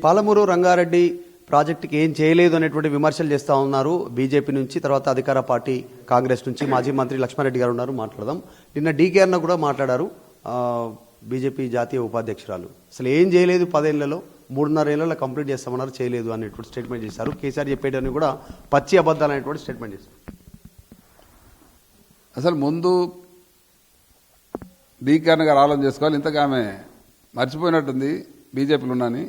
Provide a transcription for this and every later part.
పాలమూరు రంగారెడ్డి ప్రాజెక్టుకి ఏం చేయలేదు అనేటువంటి విమర్శలు చేస్తూ ఉన్నారు బీజేపీ నుంచి, తర్వాత అధికార పార్టీ కాంగ్రెస్ నుంచి. మాజీ మంత్రి లక్ష్మారెడ్డి గారు ఉన్నారు, మాట్లాడదాం. నిన్న డీకే అన్న కూడా మాట్లాడారు, బీజేపీ జాతీయ ఉపాధ్యక్షురాలు. అసలు ఏం చేయలేదు, 10 ఏళ్లలో 3.5 ఏళ్లలో కంప్లీట్ చేస్తామన్నారు, చేయలేదు అనేటువంటి స్టేట్మెంట్ చేశారు. కేసీఆర్ చెప్పేటని కూడా పచ్చి అబద్ధాలు అనేటువంటి స్టేట్మెంట్ చేశారు. అసలు ముందు డీకే అన్న గారు ఆలోచన చేసుకోవాలి. ఇంతగా ఆమె మర్చిపోయినట్టుంది బీజేపీలో ఉన్నాని.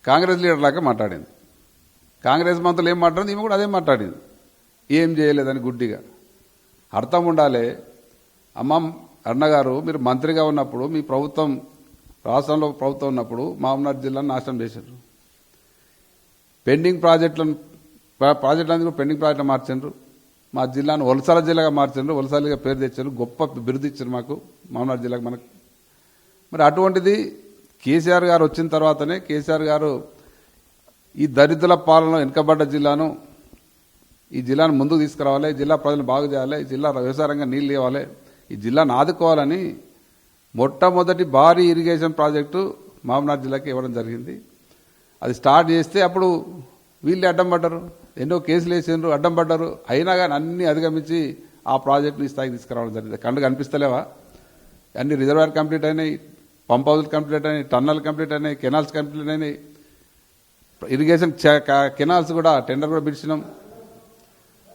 కాంగ్రెస్ లీడర్ లాగా మాట్లాడింది. కాంగ్రెస్ మంత్రులు ఏం మాట్లాడింది, ఈమె కూడా అదే మాట్లాడింది. ఏం చేయలేదని గుడ్డిగా. అర్థం ఉండాలి. అమ్మ అన్నగారు, మీరు మంత్రిగా ఉన్నప్పుడు మీ ప్రభుత్వం, రాష్ట్రంలో ప్రభుత్వం ఉన్నప్పుడు మహబూబ్నగర్ జిల్లాను నాశనం చేశారు. పెండింగ్ ప్రాజెక్టులను కూడా పెండింగ్ ప్రాజెక్టులు మార్చారు. మా జిల్లాను వలసల జిల్లాగా మార్చారు, వలసలుగా పేరు తెచ్చారు, గొప్ప బిరుదు ఇచ్చారు మాకు మహబూబ్నగర్ జిల్లాకు. మనకు మరి అటువంటిది కేసీఆర్ గారు వచ్చిన తర్వాతనే కేసీఆర్ గారు ఈ దరిద్రుల పాలన వెనుకబడ్డ జిల్లాను, ఈ జిల్లాను ముందుకు తీసుకురావాలి, ఈ జిల్లా ప్రజలను బాగు చేయాలి, ఈ జిల్లా వ్యవసాయ రంగం నీళ్ళు ఇవ్వాలి, ఈ జిల్లాను ఆదుకోవాలని మొట్టమొదటి భారీ ఇరిగేషన్ ప్రాజెక్టు మహబూబ్నగర్ జిల్లాకి ఇవ్వడం జరిగింది. అది స్టార్ట్ చేస్తే అప్పుడు వీళ్ళే అడ్డం పడ్డారు, ఎన్నో కేసులు వేసిండ్రు, అడ్డం పడ్డారు. అయినా కానీ అన్ని అధిగమించి ఆ ప్రాజెక్టుని ఈ స్థాయికి తీసుకురావడం జరిగింది. కళ్ళు కనిపిస్తలేవా? అన్ని రిజర్వాయర్ కంప్లీట్ అయినాయి, పంప్ హౌస్లు కంప్లీట్ అయినాయి, టన్నల్ కంప్లీట్ అయినాయి, కెనాల్స్ కంప్లీట్ అయినాయి, ఇరిగేషన్ కెనాల్స్ కూడా టెండర్ కూడా పిలిచినాం.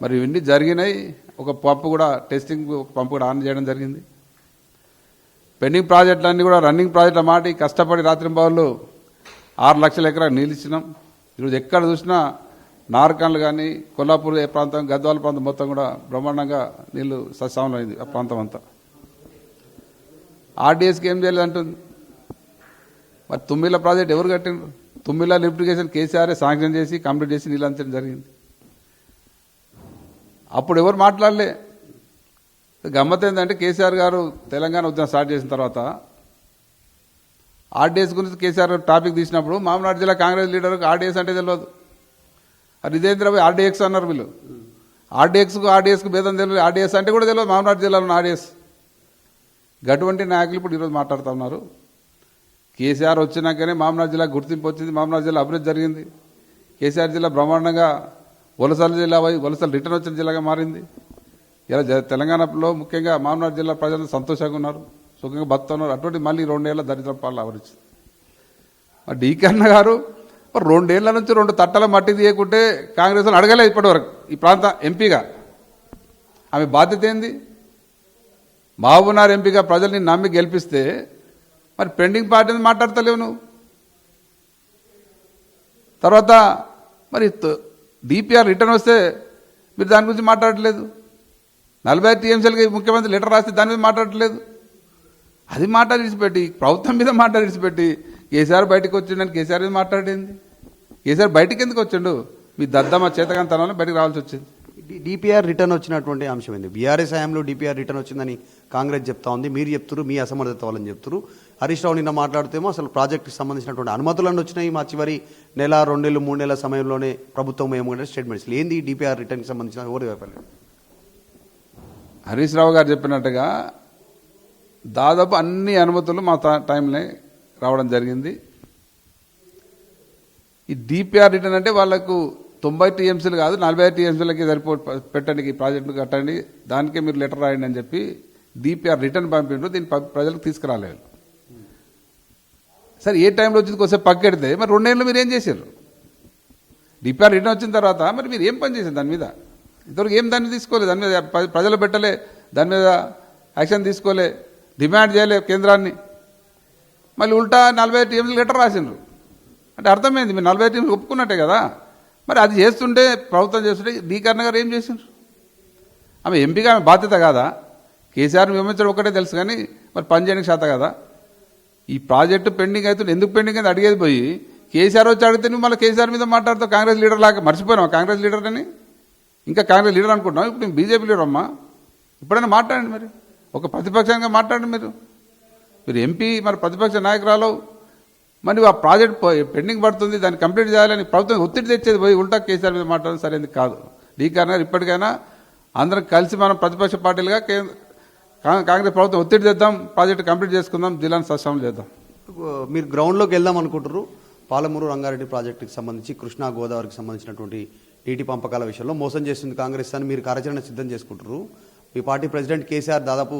మరి ఇవన్నీ జరిగినాయి. ఒక పంపు కూడా టెస్టింగ్ పంపు కూడా ఆన్ చేయడం జరిగింది. పెండింగ్ ప్రాజెక్టులన్నీ కూడా రన్నింగ్ ప్రాజెక్టుల మాట కష్టపడి రాత్రింబావులు 6 లక్షల ఎకరాలు నీళ్ళు ఇచ్చినాం. ఈరోజు ఎక్కడ చూసినా నార్కన్లు కానీ, కొల్లాపూర్ ఏ ప్రాంతం, గద్వాల ప్రాంతం మొత్తం కూడా బ్రహ్మాండంగా నీళ్లు సస్యామలం అయింది. ఆ ప్రాంతం అంతా ఆర్డీఎస్కి ఏం చేయలేదంటుంది. మరి తుమ్మిళ్ళ ప్రాజెక్ట్ ఎవరు కట్టిండ్రు? తుమ్మిళ్ళ లిఫ్టిగేషన్ కేసీఆర్ శాంక్షన్ చేసి కంప్లీట్ చేసి నీళ్ళు అంచడం జరిగింది. అప్పుడు ఎవరు మాట్లాడలే. గమ్మత్ ఏంటంటే కేసీఆర్ గారు తెలంగాణ ఉద్యమం స్టార్ట్ చేసిన తర్వాత ఆర్డీఎస్ గురించి కేసీఆర్ గారు టాపిక్ తీసినప్పుడు మహబూబ్నగర్ జిల్లా కాంగ్రెస్ లీడర్కి ఆర్డీఎస్ అంటే తెలియదు. అది ఇదేంద్రబాయ్ ఆర్డీఎక్స్ అన్నారు వీళ్ళు. ఆర్డీఎస్కు భేదం తెలియదు. ఆర్డీఎస్ అంటే కూడా తెలియదు మహబూబ్నగర్ జిల్లాలో ఆర్డీఎస్. అటువంటి నాయకులు ఇప్పుడు ఈరోజు మాట్లాడుతూ ఉన్నారు. కేసీఆర్ వచ్చినాకనే మహబూబ్నగర్ జిల్లా గుర్తింపు వచ్చింది, మహబూబ్నగర్ జిల్లా అభివృద్ధి జరిగింది. కేసీఆర్ జిల్లా బ్రహ్మాండంగా వలసల జిల్లా వలసలు రిటర్న్ వచ్చిన జిల్లాగా మారింది. ఇలా తెలంగాణలో ముఖ్యంగా మహబూబ్నగర్ జిల్లా ప్రజలు సంతోషంగా ఉన్నారు, సుఖంగా బతుకుతున్నారు. అటువంటి మళ్ళీ 2 ఏళ్ల దరిద్ర పాలన ఆవరించింది. మరి డీకే అన్న గారు 2 ఏళ్ల నుంచి 2 తట్టల మట్టి తీయకుంటే కాంగ్రెస్ అడగలే ఇప్పటివరకు ఈ ప్రాంత ఎంపీగా. ఆమె బాధ్యత ఏంది? మహబూబ్నగర్ ఎంపీగా ప్రజల్ని నమ్మి గెలిపిస్తే మరి పెండింగ్ పార్టీని మాట్లాడతలేవు నువ్వు. తర్వాత మరి డిపిఆర్ రిటర్న్ వస్తే మీరు దాని గురించి మాట్లాడట్లేదు. 45 టీఎంసీలకి ముఖ్యమంత్రి లెటర్ రాస్తే దాని మీద మాట్లాడట్లేదు. అది విడిచిపెట్టి ప్రభుత్వం మీద విడిచిపెట్టి కేసీఆర్ బయటకు వచ్చిండని కేసీఆర్ మీద మాట్లాడింది. కేసీఆర్ బయటకు ఎందుకు వచ్చిండు? మీ దద్దమ్మ చేతకాంతనంలో బయటకు రావాల్సి వచ్చింది. డిపిఆర్ రిటర్న్ వచ్చినటువంటి అంశం ఏంది? బీఆర్ఎస్ హయాంలో డిపిఆర్ రిటర్న్ వచ్చిందని కాంగ్రెస్ చెప్తా ఉంది, మీరు చెప్తారు మీ అసమర్థత వాళ్ళని చెప్తారు. హరీష్ రావు నిన్న మాట్లాడుతేమో అసలు ప్రాజెక్టుకి సంబంధించినటువంటి అనుమతులను వచ్చినాయి మా చివరి నెల 2 నెలలు 3 నెలల సమయంలోనే ప్రభుత్వం ఏమంటే స్టేట్మెంట్స్ ఏంది డిపిఆర్ రిటర్న్కి సంబంధించిన ఎవరు చెప్పలేదు. హరీష్ రావు గారు చెప్పినట్టుగా దాదాపు అన్ని అనుమతులు మా టైంలో రావడం జరిగింది. ఈ డిపిఆర్ రిటర్న్ అంటే వాళ్లకు 90 టీఎంసీలు కాదు 45 టీఎంసీలకి పెట్టండి, ఈ ప్రాజెక్టు కట్టండి, దానికే మీరు లెటర్ రాయండి అని చెప్పి డిపిఆర్ రిటర్న్ పంపిండ్రు. దీన్ని ప్రజలకు తీసుకురాలేదు. సరే ఏ టైంలో వచ్చింది కొంచెం పక్కెడితే మరి 2 ఏళ్ళు మీరు ఏం చేశారు? డిపిఆర్ రిటర్న్ వచ్చిన తర్వాత మరి మీరు ఏం పని చేశారు దాని మీద? ఇంతవరకు ఏం దాన్ని తీసుకోలేదు, దాని మీద ప్రజలు పెట్టలే, దాని మీద యాక్షన్ తీసుకోలే, డిమాండ్ చేయలే కేంద్రాన్ని. మళ్ళీ ఉల్టా 45 టీఎంసీలు లెటర్ రాసిండ్రు. అంటే అర్థమైంది మీరు 45 టీఎంసీలు ఒప్పుకున్నట్టే కదా. మరి అది చేస్తుంటే ప్రభుత్వం చేస్తుంటే డీకే అన్న గారు ఏం చేసిండ్రు? ఆమె ఎంపీగా ఆమె బాధ్యత కాదా? కేసీఆర్ని విమర్శించడం ఒకటే తెలుసు కానీ మరి పని చేయడానికి శాత కదా. ఈ ప్రాజెక్టు పెండింగ్ అవుతుంది, ఎందుకు పెండింగ్ అయితే అడిగేది పోయి కేసీఆర్ వచ్చి అడిగితే నువ్వు మళ్ళీ కేసీఆర్ మీద మాట్లాడుతావు. కాంగ్రెస్ లీడర్ లాగా మర్చిపోయినావు కాంగ్రెస్ లీడర్ అని. ఇంకా కాంగ్రెస్ లీడర్ అనుకుంటున్నావు, ఇప్పుడు నేను బీజేపీ లీడర్ అమ్మా. ఇప్పుడైనా మాట్లాడండి, మరి ఒక ప్రతిపక్షంగా మాట్లాడండి. మీరు ఎంపీ, మరి ప్రతిపక్ష నాయకురాలు, మరి ఆ ప్రాజెక్ట్ పెండింగ్ పడుతుంది, దాన్ని కంప్లీట్ చేయాలని ప్రభుత్వం ఒత్తిడి తెచ్చేది పోయి ఉల్టా కేసీఆర్ మీద మాట్లాడడం సరైనది కాదు. డీకే గారు ఇప్పటికైనా అందరం కలిసి మనం ప్రతిపక్ష పార్టీలుగా కాంగ్రెస్ ప్రభుత్వం ఒత్తిడి తెద్దాం, ప్రాజెక్టు కంప్లీట్ చేసుకుందాం, జిల్లాను సస్యామలం చేద్దాం. మీరు గ్రౌండ్లోకి వెళ్దాం అనుకుంటారు, పాలమూరు రంగారెడ్డి ప్రాజెక్టుకి సంబంధించి కృష్ణా గోదావరికి సంబంధించినటువంటి నీటి పంపకాల విషయంలో మోసం చేస్తుంది కాంగ్రెస్ అని మీరు కార్యాచరణ సిద్ధం చేసుకుంటారు. మీ పార్టీ ప్రెసిడెంట్ కేసీఆర్ దాదాపు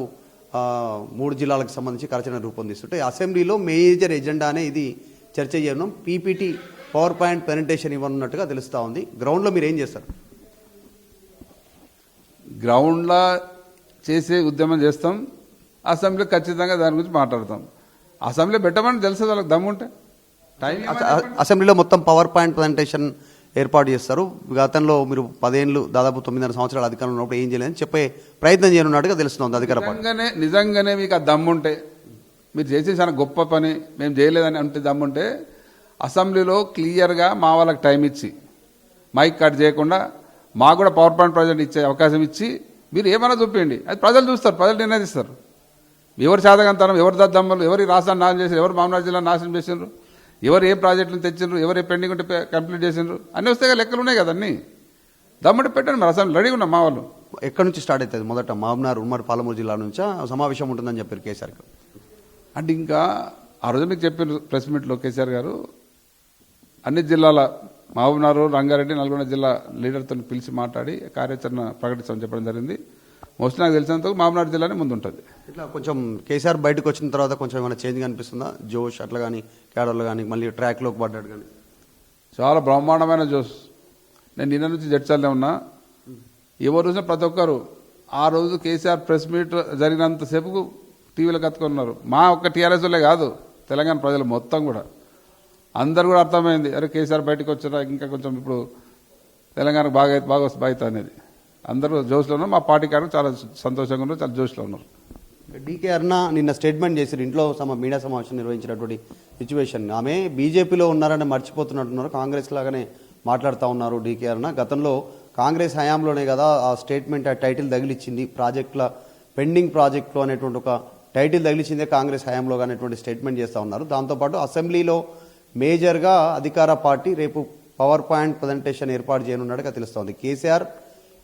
3 జిల్లాలకు సంబంధించి కార్యాచరణ రూపొందిస్తుంటే అసెంబ్లీలో మేజర్ ఎజెండానే ఇది చర్చ చేయడం, పీపీటీ పవర్ పాయింట్ ప్రెజెంటేషన్ ఇవ్వనున్నట్టుగా తెలుస్తూ ఉంది. గ్రౌండ్లో మీరు ఏం చేస్తారు? గ్రౌండ్లో చేసే ఉద్యమం చేస్తాం, అసెంబ్లీ ఖచ్చితంగా దాని గురించి మాట్లాడతాం. అసెంబ్లీ పెట్టమని తెలుసు వాళ్ళకి దమ్ముంటే టైం అసెంబ్లీలో మొత్తం పవర్ పాయింట్ ప్రజెంటేషన్ ఏర్పాటు చేస్తారు. గతంలో మీరు 10 ఏళ్ళు దాదాపు 9.5 సంవత్సరాలు అధికారంలో ఉన్నప్పుడు ఏం చేయలేదని చెప్పే ప్రయత్నం చేయనున్నట్టుగా తెలుస్తుంది అధికార పార్టీ. నిజంగానే మీకు ఆ దమ్ముంటే, మీరు చేసే చాలా గొప్ప పని మేము చేయలేదని అంటే దమ్ముంటే అసెంబ్లీలో క్లియర్గా మా వాళ్ళకి టైం ఇచ్చి మైక్ కట్ చేయకుండా మాకు కూడా పవర్ పాయింట్ ప్రజెంట్ ఇచ్చే అవకాశం ఇచ్చి మీరు ఏమైనా చూపించండి. అది ప్రజలు చూస్తారు, ప్రజలు నిర్ణయిస్తారు. ఎవరు శాతకంతనం, ఎవరు దద్దమ్మలు, ఎవరి రాష్ట్రాన్ని నాశనం చేశారు, ఎవరు మామూలు జిల్లాను నాశనం చేసినారు, ఎవరు ఏ ప్రాజెక్టులను తెచ్చిండ్రు, ఎవరు ఏ పెండింగ్ ఉంటే కంప్లీట్ చేసిండ్రు అన్నీ వస్తే లెక్కలు ఉన్నాయి కదా. అన్నీ దమ్ముంటే పెట్టండి. మరి అసలు రెడీగా ఉన్నాం. మా వాళ్ళు ఎక్కడి నుంచి స్టార్ట్ అవుతుంది? మొదట మహబూబ్నగర్ ఉమ్మడి పాలమూరు జిల్లా నుంచా సమావేశం ఉంటుందని చెప్పారు కేసీఆర్ గారు. అంటే ఇంకా ఆ రోజు మీకు చెప్పిన ప్రెస్ మీట్లో కేసీఆర్ గారు అన్ని జిల్లాల మహబూబ్నగర్, రంగారెడ్డి, నల్గొండ జిల్లా లీడర్తో పిలిచి మాట్లాడి కార్యాచరణ ప్రకటించమని చెప్పడం జరిగింది. మోస్ట్లీ నాకు తెలిసినంత మహబూబ్నగర్ జిల్లానే ముందు ఉంటుంది. ఇట్లా కొంచెం కేసీఆర్ బయటకు వచ్చిన తర్వాత కొంచెం ఏమైనా చేంజ్ కనిపిస్తుందా? జోష్ అట్లా కానీ క్యాడర్లు కానీ మళ్ళీ ట్రాక్లోకి పడ్డాడు కానీ చాలా బ్రహ్మాండమైన జోష్. నేను నిన్న నుంచి జడ్చాలే ఉన్నా. ఎవరు చూసినా ప్రతి ఒక్కరు ఆ రోజు కేసీఆర్ ప్రెస్ మీట్ జరిగినంతసేపు టీవీలో కత్తుకున్నారు. మా ఒక్క టీఆర్ఎస్ వాళ్ళే కాదు, తెలంగాణ ప్రజలు మొత్తం కూడా అందరు కూడా అర్థమైంది, అరే కేసీఆర్ బయటకు వచ్చినా ఇంకా కొంచెం ఇప్పుడు తెలంగాణకు బాగా బాధ్యత అనేది. అందరూ జోష్లో ఉన్నారు. మా పార్టీ కారు చాలా సంతోషంగా ఉన్నారు, చాలా జోష్లో ఉన్నారు. డీకే అరుణ నిన్న స్టేట్మెంట్ చేశారు ఇంట్లో మీడియా సమావేశం నిర్వహించినటువంటి సిచ్యువేషన్. ఆమె బీజేపీలో ఉన్నారని మర్చిపోతున్నట్టున్నారు, కాంగ్రెస్ లాగానే మాట్లాడుతూ ఉన్నారు డీకే అరుణ. గతంలో కాంగ్రెస్ హయాంలోనే కదా ఆ స్టేట్మెంట్, ఆ టైటిల్ తగిలిచ్చింది, ప్రాజెక్టుల పెండింగ్ ప్రాజెక్టులు అనేటువంటి ఒక టైటిల్ తగిలిచ్చిందే కాంగ్రెస్ హయాంలో అనేటువంటి స్టేట్మెంట్ చేస్తూ ఉన్నారు. దాంతోపాటు అసెంబ్లీలో మేజర్గా అధికార పార్టీ రేపు పవర్ పాయింట్ ప్రజెంటేషన్ ఏర్పాటు చేయనున్నట్టుగా తెలుస్తోంది. కేసీఆర్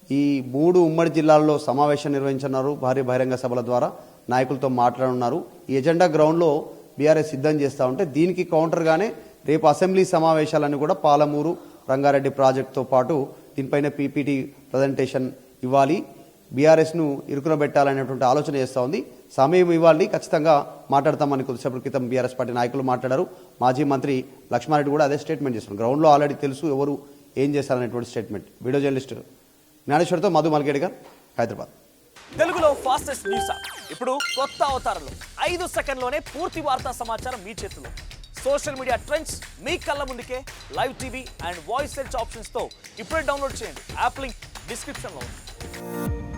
ఈ 3 ఉమ్మడి జిల్లాల్లో సమావేశం నిర్వహించున్నారు, భారీ బహిరంగ సభల ద్వారా నాయకులతో మాట్లాడున్నారు. ఈ ఎజెండా గ్రౌండ్లో బీఆర్ఎస్ సిద్ధం చేస్తూ ఉంటే దీనికి కౌంటర్గానే రేపు అసెంబ్లీ సమావేశాలను కూడా పాలమూరు రంగారెడ్డి ప్రాజెక్టుతో పాటు దీనిపైన పీపీటీ ప్రజెంటేషన్ ఇవ్వాలి, బీఆర్ఎస్ను ఇరుకున పెట్టాలనేటువంటి ఆలోచన చేస్తూ ఉంది. సమయం ఇవ్వాలి, ఖచ్చితంగా మాట్లాడతామని కొద్దిసేపటి క్రితం బీఆర్ఎస్ పార్టీ నాయకులు మాట్లాడారు. మాజీ మంత్రి లక్ష్మారెడ్డి కూడా అదే స్టేట్మెంట్ చేస్తున్నారు. గ్రౌండ్లో ఆల్రెడీ తెలుసు ఎవరు ఏం చేస్తారనేటువంటి స్టేట్మెంట్. వీడియో జర్నలిస్ట్ జ్ఞానేశ్వర్తో మధు మల్కేడి గారు, హైదరాబాద్. తెలుగులో ఫాస్టెస్ట్ న్యూస్ యాప్ ఇప్పుడు కొత్త అవతారంలో 5 సెకండ్లోనే పూర్తి వార్తా సమాచారం మీ చేతిలో. సోషల్ మీడియా ట్రెండ్స్ మీ కళ్ళ ముందుకే live TV and voice search options తో ఇప్పుడే డౌన్లోడ్ చేయండి. యాప్ లింక్ డిస్క్రిప్షన్లో ఉంది.